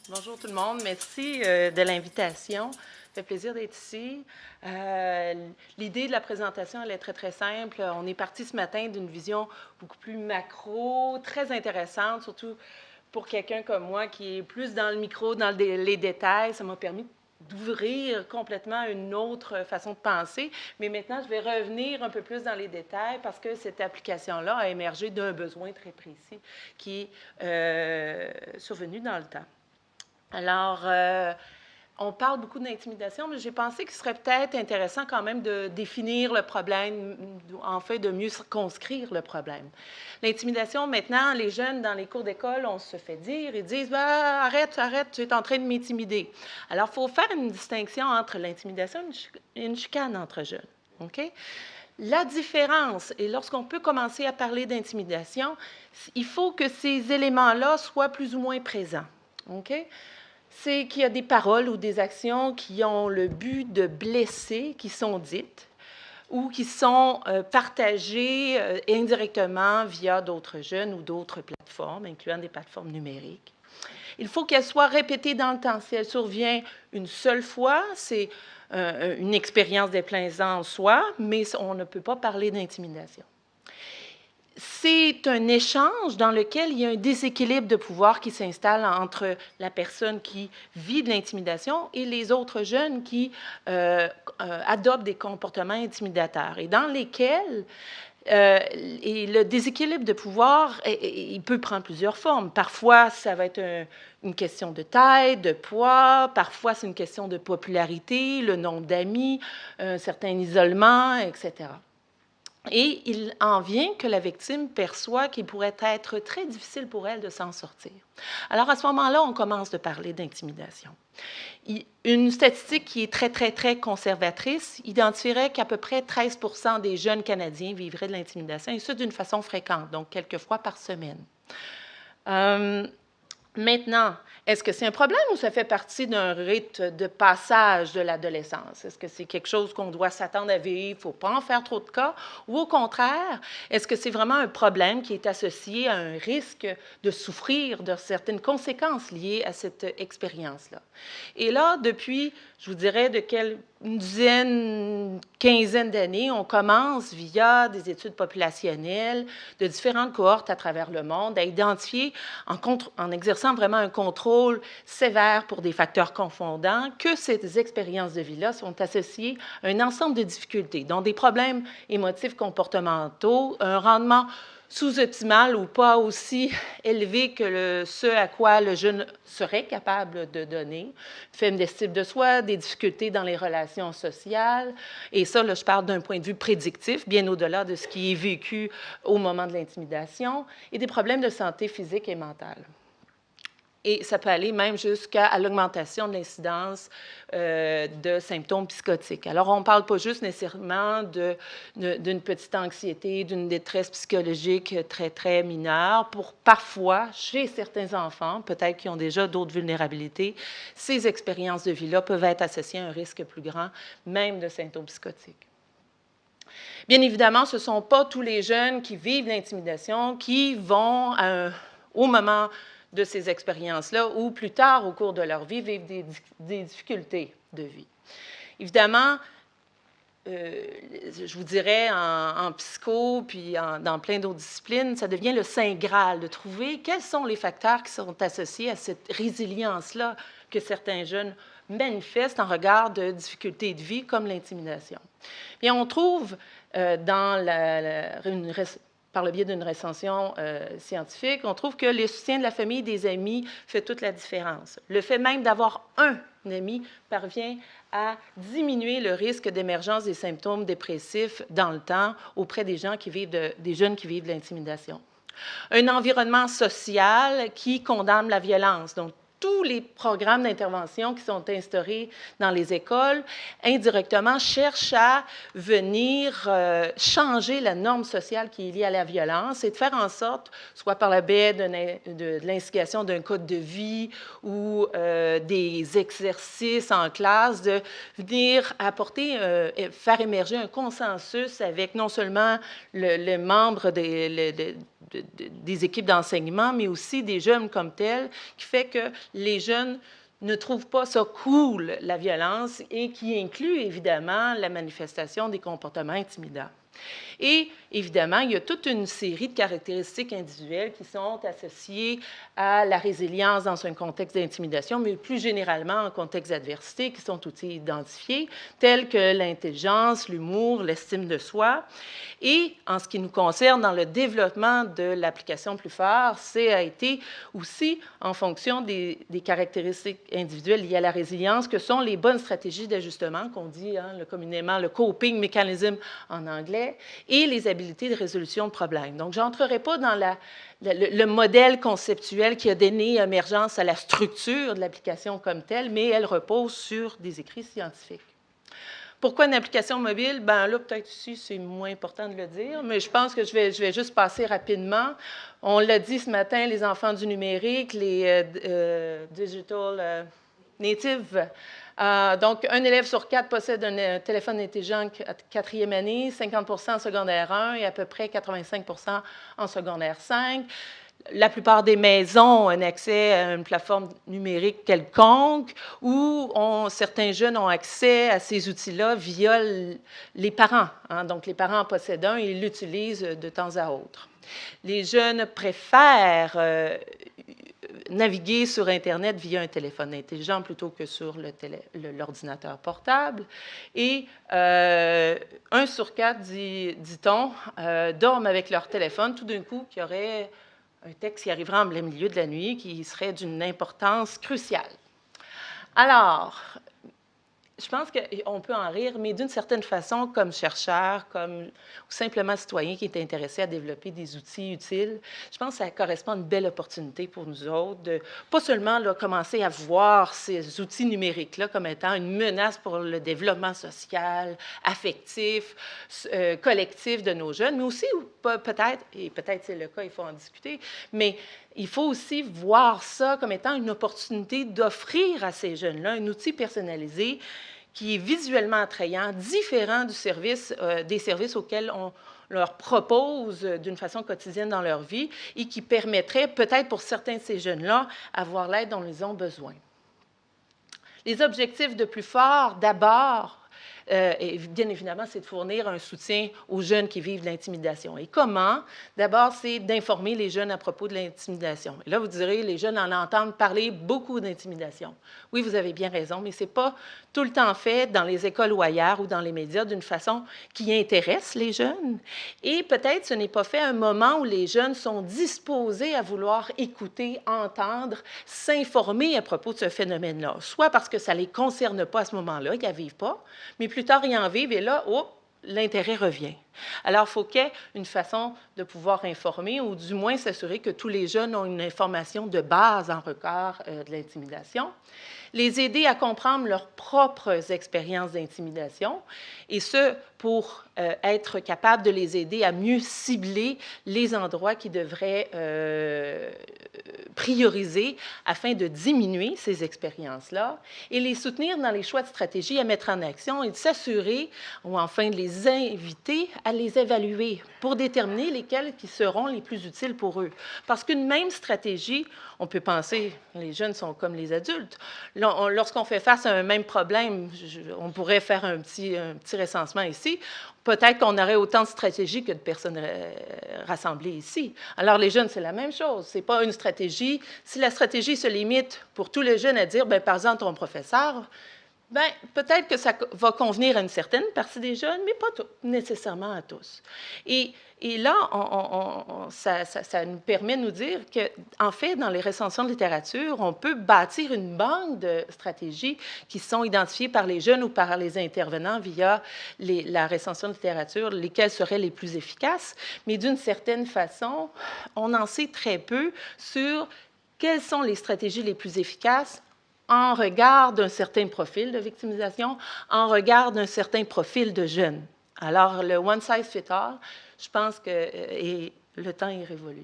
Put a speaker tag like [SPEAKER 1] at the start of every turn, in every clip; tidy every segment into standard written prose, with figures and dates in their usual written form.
[SPEAKER 1] Bonjour tout le monde. Merci de l'invitation. Ça fait plaisir d'être ici. L'idée de la présentation, elle est très, très simple. On est parti ce matin d'une vision beaucoup plus macro, très intéressante, surtout pour quelqu'un comme moi qui est plus dans le micro, dans les détails. Ça m'a permis d'ouvrir complètement une autre façon de penser. Mais maintenant, je vais revenir un peu plus dans les détails parce que cette application-là a émergé d'un besoin très précis qui est survenu dans le temps. Alors, on parle beaucoup d'intimidation, mais j'ai pensé qu'il serait peut-être intéressant quand même de définir le problème, en fait, de mieux circonscrire le problème. L'intimidation, maintenant, les jeunes dans les cours d'école, on se fait dire, ils disent bah, arrête, arrête, tu es en train de m'intimider. Alors, il faut faire une distinction entre l'intimidation et une chicane entre jeunes. OK? La différence, et lorsqu'on peut commencer à parler d'intimidation, il faut que ces éléments-là soient plus ou moins présents. OK? C'est qu'il y a des paroles ou des actions qui ont le but de blesser, qui sont dites ou qui sont partagées indirectement via d'autres jeunes ou d'autres plateformes, incluant des plateformes numériques. Il faut qu'elles soient répétées dans le temps. Si elle survient une seule fois, c'est une expérience déplaisante en soi, mais on ne peut pas parler d'intimidation. C'est un échange dans lequel il y a un déséquilibre de pouvoir qui s'installe entre la personne qui vit de l'intimidation et les autres jeunes qui adoptent des comportements intimidateurs et dans lesquels et le déséquilibre de pouvoir, il peut prendre plusieurs formes. Parfois, ça va être une question de taille, de poids. Parfois, c'est une question de popularité, le nombre d'amis, un certain isolement, etc. Et il en vient que la victime perçoit qu'il pourrait être très difficile pour elle de s'en sortir. Alors, à ce moment-là, on commence de parler d'intimidation. Une statistique qui est très, très, très conservatrice identifierait qu'à peu près 13 % des jeunes Canadiens vivraient de l'intimidation, et ça d'une façon fréquente, donc quelques fois par semaine. Maintenant, est-ce que c'est un problème ou ça fait partie d'un rite de passage de l'adolescence? Est-ce que c'est quelque chose qu'on doit s'attendre à vivre, il ne faut pas en faire trop de cas? Ou au contraire, est-ce que c'est vraiment un problème qui est associé à un risque de souffrir de certaines conséquences liées à cette expérience-là? Et là, depuis, je vous dirais, une dizaine, quinzaine d'années, on commence, via des études populationnelles de différentes cohortes à travers le monde, à identifier, en exerçant vraiment un contrôle sévère pour des facteurs confondants, que ces expériences de vie-là sont associées à un ensemble de difficultés, dont des problèmes émotifs comportementaux, un rendement sous-optimal ou pas aussi élevé que ce à quoi le jeune serait capable de donner, faible d'estime de soi, des difficultés dans les relations sociales, et ça, là, je parle d'un point de vue prédictif, bien au-delà de ce qui est vécu au moment de l'intimidation, et des problèmes de santé physique et mentale. Et ça peut aller même jusqu'à l'augmentation de l'incidence de symptômes psychotiques. Alors, on ne parle pas juste nécessairement d'une petite anxiété, d'une détresse psychologique très, très mineure. Pour parfois, chez certains enfants, peut-être qui ont déjà d'autres vulnérabilités, ces expériences de vie-là peuvent être associées à un risque plus grand, même de symptômes psychotiques. Bien évidemment, ce ne sont pas tous les jeunes qui vivent l'intimidation qui vont, au moment de ces expériences-là, ou plus tard au cours de leur vie, vivre des difficultés de vie. Évidemment, je vous dirais, en psycho, puis dans plein d'autres disciplines, ça devient le saint Graal de trouver quels sont les facteurs qui sont associés à cette résilience-là que certains jeunes manifestent en regard de difficultés de vie comme l'intimidation. Bien, on trouve par le biais d'une recension scientifique, on trouve que le soutien de la famille et des amis fait toute la différence. Le fait même d'avoir un ami parvient à diminuer le risque d'émergence des symptômes dépressifs dans le temps auprès des jeunes qui vivent de l'intimidation. Un environnement social qui condamne la violence. Donc, tous les programmes d'intervention qui sont instaurés dans les écoles, indirectement, cherchent à venir changer la norme sociale qui est liée à la violence et de faire en sorte, soit par le biais de l'instigation d'un code de vie ou des exercices en classe, de venir apporter, faire émerger un consensus avec non seulement les membres des équipes d'enseignement, mais aussi des jeunes comme tels, qui fait que les jeunes ne trouvent pas ça cool, la violence, et qui inclut évidemment la manifestation des comportements intimidants. Et évidemment, il y a toute une série de caractéristiques individuelles qui sont associées à la résilience dans un contexte d'intimidation, mais plus généralement en contexte d'adversité, qui sont aussi identifiées, telles que l'intelligence, l'humour, l'estime de soi. Et en ce qui nous concerne, dans le développement de l'application Plus fort, ça a été aussi en fonction des caractéristiques individuelles liées à la résilience, que sont les bonnes stratégies d'ajustement, qu'on dit communément le coping mechanism en anglais, et les habiletés de résolution de problèmes. Donc, je n'entrerai pas dans le modèle conceptuel qui a donné émergence à la structure de l'application comme telle, mais elle repose sur des écrits scientifiques. Pourquoi une application mobile? Bien là, peut-être ici, c'est moins important de le dire, mais je pense que je vais juste passer rapidement. On l'a dit ce matin, les enfants du numérique, les digital natives. Donc, un élève sur 4 possède un téléphone intelligent à 4e année, 50 en secondaire 1 et à peu près 85 en secondaire 5. La plupart des maisons ont un accès à une plateforme numérique quelconque où certains jeunes ont accès à ces outils-là via les parents. Donc, les parents en possèdent un et l'utilisent de temps à autre. Les jeunes préfèrent naviguer sur Internet via un téléphone intelligent plutôt que sur l'ordinateur portable. Et 1 sur 4, dit-on, dorment avec leur téléphone. Tout d'un coup, qu'il y aurait un texte qui arriverait en plein milieu de la nuit qui serait d'une importance cruciale. Alors, je pense qu'on peut en rire, mais d'une certaine façon, comme chercheur, ou simplement citoyen qui est intéressé à développer des outils utiles, je pense que ça correspond à une belle opportunité pour nous autres de pas seulement commencer à voir ces outils numériques-là comme étant une menace pour le développement social, affectif, collectif de nos jeunes, mais aussi peut-être, et peut-être c'est le cas, il faut en discuter, mais il faut aussi voir ça comme étant une opportunité d'offrir à ces jeunes-là un outil personnalisé qui est visuellement attrayant, différent des services auxquels on leur propose d'une façon quotidienne dans leur vie et qui permettrait peut-être pour certains de ces jeunes-là avoir l'aide dont ils ont besoin. Les objectifs de Plus fort, d'abord, et bien évidemment, c'est de fournir un soutien aux jeunes qui vivent l'intimidation. Et comment? D'abord, c'est d'informer les jeunes à propos de l'intimidation. Et là, vous direz, les jeunes en entendent parler beaucoup d'intimidation. Oui, vous avez bien raison, mais ce n'est pas tout le temps fait dans les écoles ou ailleurs ou dans les médias d'une façon qui intéresse les jeunes. Et peut-être ce n'est pas fait à un moment où les jeunes sont disposés à vouloir écouter, entendre, s'informer à propos de ce phénomène-là. Soit parce que ça ne les concerne pas à ce moment-là, ils n'y vivent pas, mais plus tard, ils en vivent et là, l'intérêt revient. Alors, il faut qu'il y ait une façon de pouvoir informer ou du moins s'assurer que tous les jeunes ont une information de base en regard de l'intimidation. Les aider à comprendre leurs propres expériences d'intimidation et ce, pour être capable de les aider à mieux cibler les endroits qui devraient prioriser afin de diminuer ces expériences-là et les soutenir dans les choix de stratégies à mettre en action et de s'assurer, ou enfin de les inviter à les évaluer pour déterminer lesquelles qui seront les plus utiles pour eux. Parce qu'une même stratégie, on peut penser, les jeunes sont comme les adultes, lorsqu'on fait face à un même problème, on pourrait faire un petit recensement ici, peut-être qu'on aurait autant de stratégies que de personnes rassemblées ici. Alors, les jeunes, c'est la même chose. Ce n'est pas une stratégie. Si la stratégie se limite pour tous les jeunes à dire, bien, par exemple, ton professeur, bien, peut-être que ça va convenir à une certaine partie des jeunes, mais pas nécessairement à tous. Et là, ça nous permet de nous dire qu'en fait, dans les recensions de littérature, on peut bâtir une banque de stratégies qui sont identifiées par les jeunes ou par les intervenants via la recension de littérature, lesquelles seraient les plus efficaces. Mais d'une certaine façon, on en sait très peu sur quelles sont les stratégies les plus efficaces en regard d'un certain profil de victimisation, en regard d'un certain profil de jeunes. Alors, le one size fits all, je pense que le temps est révolu.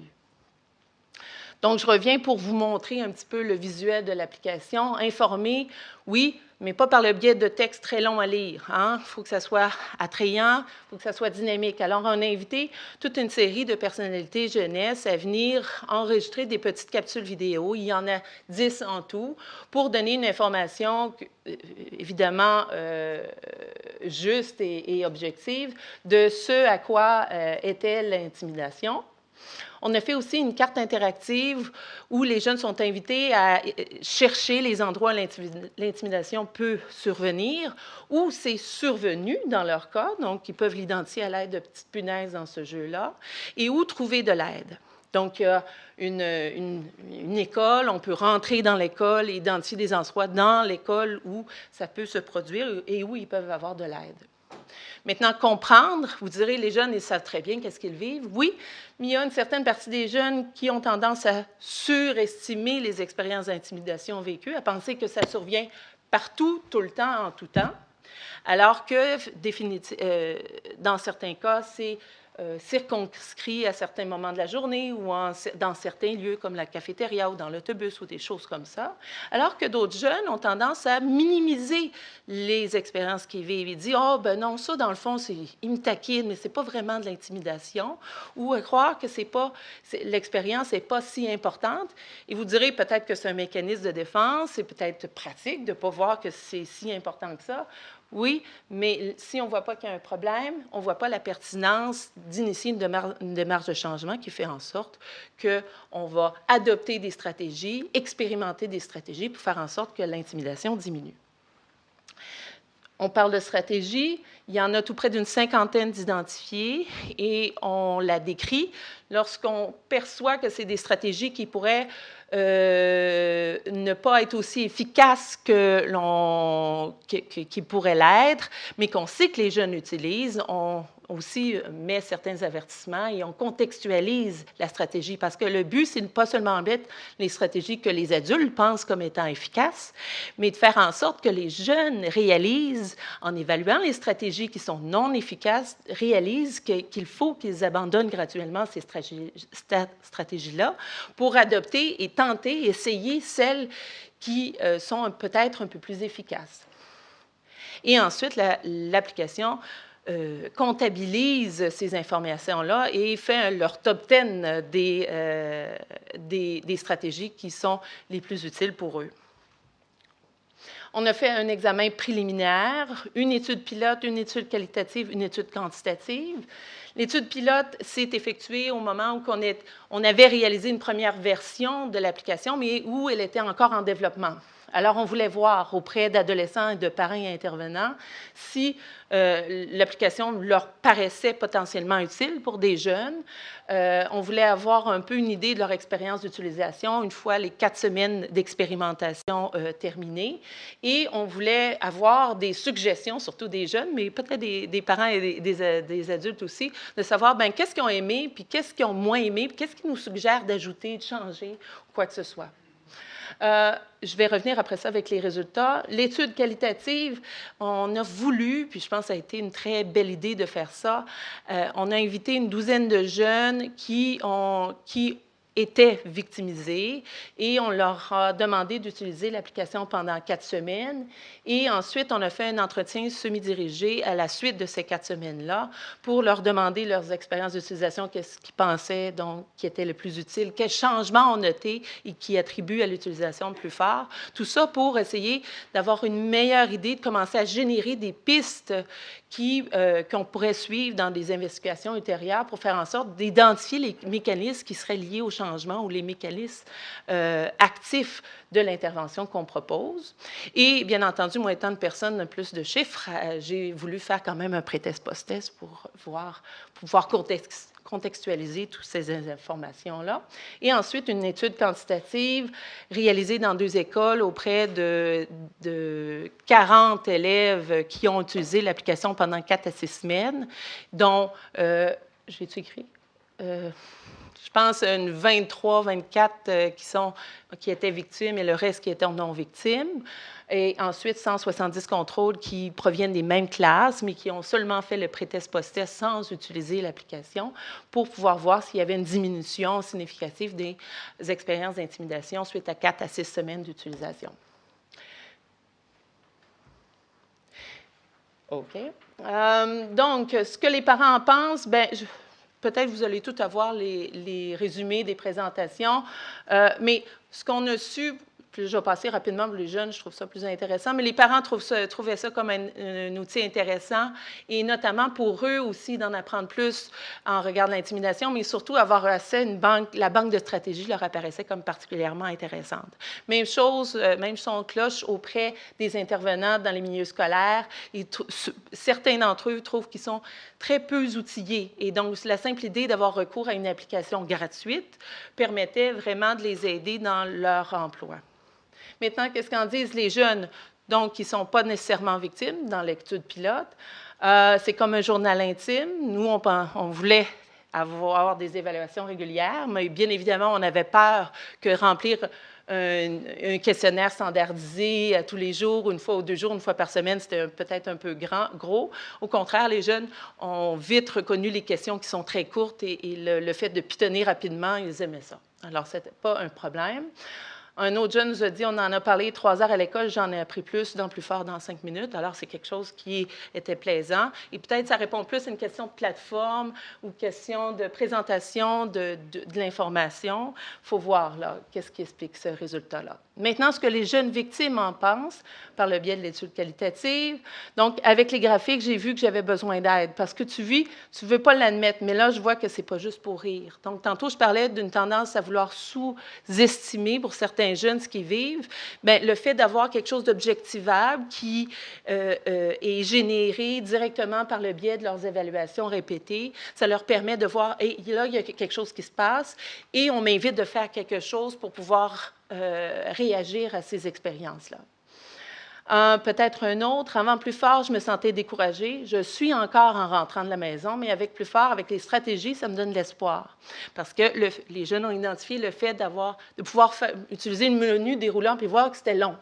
[SPEAKER 1] Donc, je reviens pour vous montrer un petit peu le visuel de l'application. Informer, oui, mais pas par le biais de textes très longs à lire. Il faut que ça soit attrayant, il faut que ça soit dynamique. Alors, on a invité toute une série de personnalités jeunesse à venir enregistrer des petites capsules vidéo. Il y en a 10 en tout, pour donner une information, évidemment, juste et objective de ce à quoi était l'intimidation. On a fait aussi une carte interactive où les jeunes sont invités à chercher les endroits où l'intimidation peut survenir, où c'est survenu dans leur cas, donc ils peuvent l'identifier à l'aide de petites punaises dans ce jeu-là, et où trouver de l'aide. Donc, il y a une école, on peut rentrer dans l'école et identifier des endroits dans l'école où ça peut se produire et où ils peuvent avoir de l'aide. Maintenant, comprendre, vous direz, les jeunes, ils savent très bien qu'est-ce qu'ils vivent. Oui, mais il y a une certaine partie des jeunes qui ont tendance à surestimer les expériences d'intimidation vécues, à penser que ça survient partout, tout le temps, en tout temps, alors que, dans certains cas, c'est circonscrit à certains moments de la journée ou dans certains lieux comme la cafétéria ou dans l'autobus ou des choses comme ça, alors que d'autres jeunes ont tendance à minimiser les expériences qu'ils vivent. Ils disent « Ah, ben non, ça, dans le fond, ils me taquinent, mais c'est pas vraiment de l'intimidation. » Ou à croire que l'expérience n'est pas si importante. Et vous direz peut-être que c'est un mécanisme de défense, c'est peut-être pratique de ne pas voir que c'est si important que ça. Oui, mais si on ne voit pas qu'il y a un problème, on ne voit pas la pertinence d'initier une démarche de changement qui fait en sorte qu'on va adopter des stratégies, expérimenter des stratégies pour faire en sorte que l'intimidation diminue. On parle de stratégie, il y en a tout près d'une cinquantaine d'identifiées et on la décrit lorsqu'on perçoit que c'est des stratégies qui pourraient ne pas être aussi efficaces qui pourraient l'être, mais qu'on sait que les jeunes utilisent, on aussi met certains avertissements et on contextualise la stratégie parce que le but, c'est de pas seulement mettre les stratégies que les adultes pensent comme étant efficaces, mais de faire en sorte que les jeunes réalisent, en évaluant les stratégies qui sont non efficaces, réalisent qu'il faut qu'ils abandonnent graduellement ces stratégies-là pour adopter et tenter, essayer celles qui sont peut-être un peu plus efficaces. Et ensuite, l'application comptabilise ces informations-là et fait leur top 10 des stratégies qui sont les plus utiles pour eux. On a fait un examen préliminaire, une étude pilote, une étude qualitative, une étude quantitative. L'étude pilote s'est effectuée au moment où on avait réalisé une première version de l'application, mais où elle était encore en développement. Alors, on voulait voir auprès d'adolescents et de parents et intervenants si l'application leur paraissait potentiellement utile pour des jeunes. On voulait avoir un peu une idée de leur expérience d'utilisation une fois les 4 semaines d'expérimentation terminées. Et on voulait avoir des suggestions, surtout des jeunes, mais peut-être des parents et des adultes aussi, de savoir qu'est-ce qu'ils ont aimé, puis qu'est-ce qu'ils ont moins aimé, puis qu'est-ce qu'ils nous suggèrent d'ajouter, de changer, ou quoi que ce soit. Je vais revenir après ça avec les résultats. L'étude qualitative, on a voulu, puis je pense que ça a été une très belle idée de faire ça, on a invité une douzaine de jeunes qui étaient victimisés et on leur a demandé d'utiliser l'application pendant 4 semaines. Et ensuite, on a fait un entretien semi-dirigé à la suite de ces 4 semaines-là pour leur demander leurs expériences d'utilisation, qu'est-ce qu'ils pensaient, donc, qui était le plus utile, quels changements ont noté et qui attribuent à l'utilisation le plus fort. Tout ça pour essayer d'avoir une meilleure idée, de commencer à générer des pistes qu'on pourrait suivre dans des investigations ultérieures pour faire en sorte d'identifier les mécanismes qui seraient liés au changement ou les mécanismes actifs de l'intervention qu'on propose. Et bien entendu, moins tant de personnes, plus de chiffres, j'ai voulu faire quand même un pré-test post-test pour pouvoir contextualiser toutes ces informations-là. Et ensuite, une étude quantitative réalisée dans 2 écoles auprès de 40 élèves qui ont utilisé l'application pendant 4 à 6 semaines, dont, j'ai-tu écrit? je pense, une 23, 24 qui étaient victimes et le reste qui étaient non victimes. Et ensuite, 170 contrôles qui proviennent des mêmes classes, mais qui ont seulement fait le pré-test post-test sans utiliser l'application pour pouvoir voir s'il y avait une diminution significative des expériences d'intimidation suite à 4 à 6 semaines d'utilisation. OK. Donc, ce que les parents en pensent, bien, peut-être vous allez tout avoir les résumés des présentations, mais ce qu'on a su, puis je vais passer rapidement pour les jeunes, je trouve ça plus intéressant, mais les parents trouvaient ça comme un outil intéressant, et notamment pour eux aussi d'en apprendre plus en regard de l'intimidation, mais surtout avoir accès à la banque de stratégie leur apparaissait comme particulièrement intéressante. Même chose, même son de cloche auprès des intervenants dans les milieux scolaires. Certains d'entre eux trouvent qu'ils sont très peu outillés, et donc la simple idée d'avoir recours à une application gratuite permettait vraiment de les aider dans leur emploi. Maintenant, qu'est-ce qu'en disent les jeunes? Donc, qui ne sont pas nécessairement victimes dans l'étude pilote. C'est comme un journal intime. Nous, on voulait avoir des évaluations régulières, mais bien évidemment, on avait peur que remplir un questionnaire standardisé à tous les jours, une fois ou 2 jours, une fois par semaine, c'était peut-être un peu gros. Au contraire, les jeunes ont vite reconnu les questions qui sont très courtes et le fait de pitonner rapidement, ils aimaient ça. Alors, ce n'était pas un problème. Un autre jeune nous a dit, on en a parlé 3 heures à l'école, j'en ai appris plus, plus fort dans 5 minutes. Alors, c'est quelque chose qui était plaisant. Et peut-être ça répond plus à une question de plateforme ou question de présentation de l'information. Il faut voir, là, qu'est-ce qui explique ce résultat-là. Maintenant, ce que les jeunes victimes en pensent, par le biais de l'étude qualitative. Donc, avec les graphiques, j'ai vu que j'avais besoin d'aide. Parce que tu ne veux pas l'admettre, mais là, je vois que ce n'est pas juste pour rire. Donc, tantôt, je parlais d'une tendance à vouloir sous-estimer pour certains jeunes ce qu'ils vivent. Bien, le fait d'avoir quelque chose d'objectivable qui est généré directement par le biais de leurs évaluations répétées, ça leur permet de voir, et là, il y a quelque chose qui se passe, et on m'invite de faire quelque chose pour pouvoir réagir à ces expériences-là. Peut-être un autre. Avant Plus fort, je me sentais découragée. Je suis encore en rentrant de la maison, mais avec Plus fort, avec les stratégies, ça me donne de l'espoir. Parce que les jeunes ont identifié le fait de pouvoir utiliser le menu déroulant puis voir que c'était long.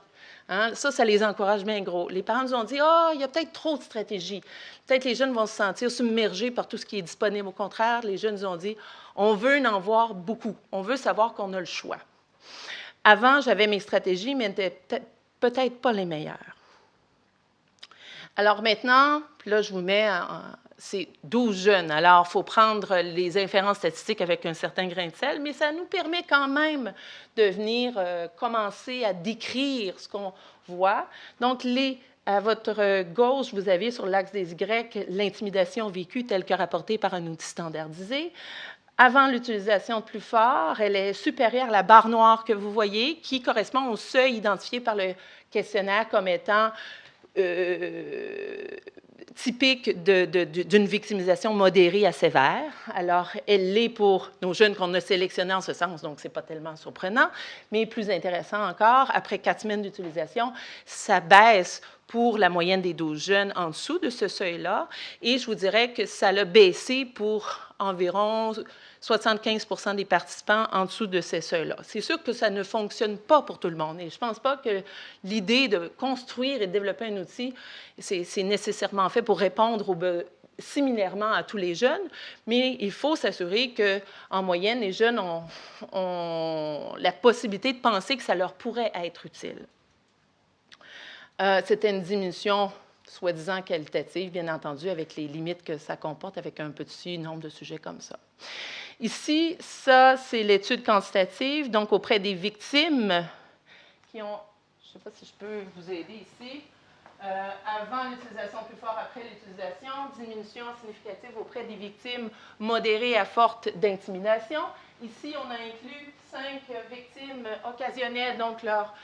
[SPEAKER 1] Hein? Ça les encourage bien gros. Les parents nous ont dit, il y a peut-être trop de stratégies. Peut-être les jeunes vont se sentir submergés par tout ce qui est disponible. Au contraire, les jeunes nous ont dit, on veut en voir beaucoup. On veut savoir qu'on a le choix. Avant, j'avais mes stratégies, mais peut-être pas les meilleures. Alors maintenant, là, je vous mets, c'est 12 jeunes. Alors, il faut prendre les inférences statistiques avec un certain grain de sel, mais ça nous permet quand même de venir commencer à décrire ce qu'on voit. Donc, à votre gauche, vous avez sur l'axe des Y l'intimidation vécue telle que rapportée par un outil standardisé. Avant l'utilisation de Plus fort, elle est supérieure à la barre noire que vous voyez, qui correspond au seuil identifié par le questionnaire comme étant typique d'une victimisation modérée à sévère. Alors, elle l'est pour nos jeunes qu'on a sélectionnés en ce sens, donc ce n'est pas tellement surprenant, mais plus intéressant encore, après 4 semaines d'utilisation, ça baisse pour la moyenne des 12 jeunes en dessous de ce seuil-là, et je vous dirais que ça l'a baissé pour environ 75% des participants en dessous de ces seuils-là. C'est sûr que ça ne fonctionne pas pour tout le monde, et je ne pense pas que l'idée de construire et de développer un outil, c'est nécessairement fait pour répondre similairement à tous les jeunes, mais il faut s'assurer qu'en moyenne, les jeunes ont la possibilité de penser que ça leur pourrait être utile. C'était une diminution soi-disant qualitative, bien entendu, avec les limites que ça comporte, avec un petit nombre de sujets comme ça. Ici, ça, c'est l'étude quantitative, donc auprès des victimes qui ont, je ne sais pas si je peux vous aider ici, avant l'utilisation Plus fort, après l'utilisation, diminution significative auprès des victimes modérées à forte d'intimidation. Ici, on a inclus 5 victimes occasionnelles, donc leurs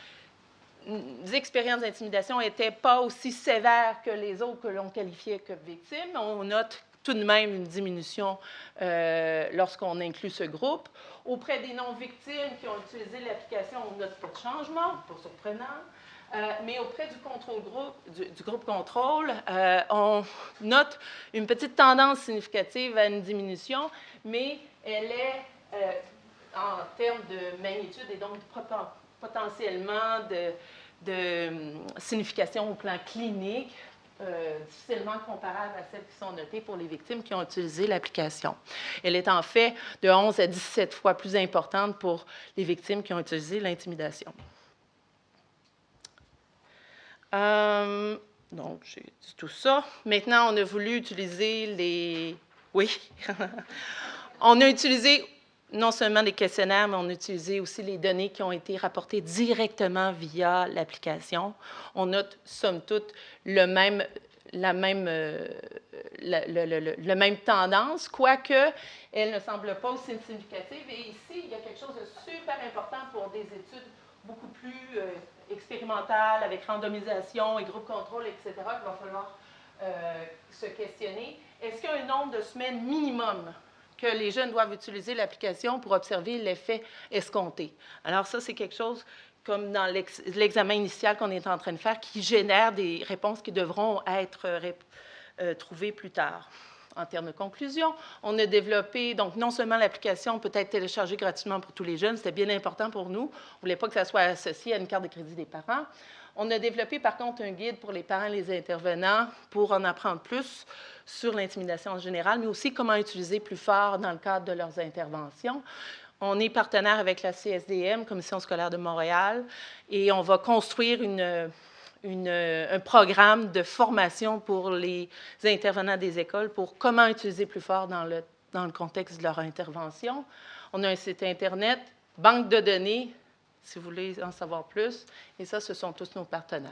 [SPEAKER 1] expériences d'intimidation n'étaient pas aussi sévères que les autres que l'on qualifiait comme victimes. On note tout de même une diminution lorsqu'on inclut ce groupe. Auprès des non-victimes qui ont utilisé l'application, on note pas de changement, pas surprenant. Mais auprès du groupe contrôle, on note une petite tendance significative à une diminution, mais elle est en termes de magnitude et donc potentiellement de signification au plan clinique, difficilement comparable à celles qui sont notées pour les victimes qui ont utilisé l'application. Elle est en fait de 11 à 17 fois plus importante pour les victimes qui ont utilisé l'intimidation. Donc, j'ai dit tout ça. Maintenant, on a voulu utiliser les... Oui. On a utilisé non seulement des questionnaires, mais on a utilisé aussi les données qui ont été rapportées directement via l'application. On note, somme toute, la même tendance, quoique elle ne semble pas aussi significative. Et ici, il y a quelque chose de super important pour des études beaucoup plus expérimentales, avec randomisation et groupe contrôle, etc., qu'il va falloir se questionner. Est-ce qu'il y a un nombre de semaines minimum que les jeunes doivent utiliser l'application pour observer l'effet escompté? Alors ça, c'est quelque chose comme dans l'examen initial qu'on est en train de faire, qui génère des réponses qui devront être trouvées plus tard. En termes de conclusion, on a développé, donc non seulement l'application peut être téléchargée gratuitement pour tous les jeunes, c'était bien important pour nous, on ne voulait pas que ça soit associé à une carte de crédit des parents. On a développé par contre un guide pour les parents et les intervenants pour en apprendre plus sur l'intimidation en général, mais aussi comment utiliser plus fort dans le cadre de leurs interventions. On est partenaire avec la CSDM, Commission scolaire de Montréal, et on va construire un programme de formation pour les intervenants des écoles pour comment utiliser plus fort dans le contexte de leur intervention. On a un site Internet, banque de données, si vous voulez en savoir plus, et ça, ce sont tous nos partenaires.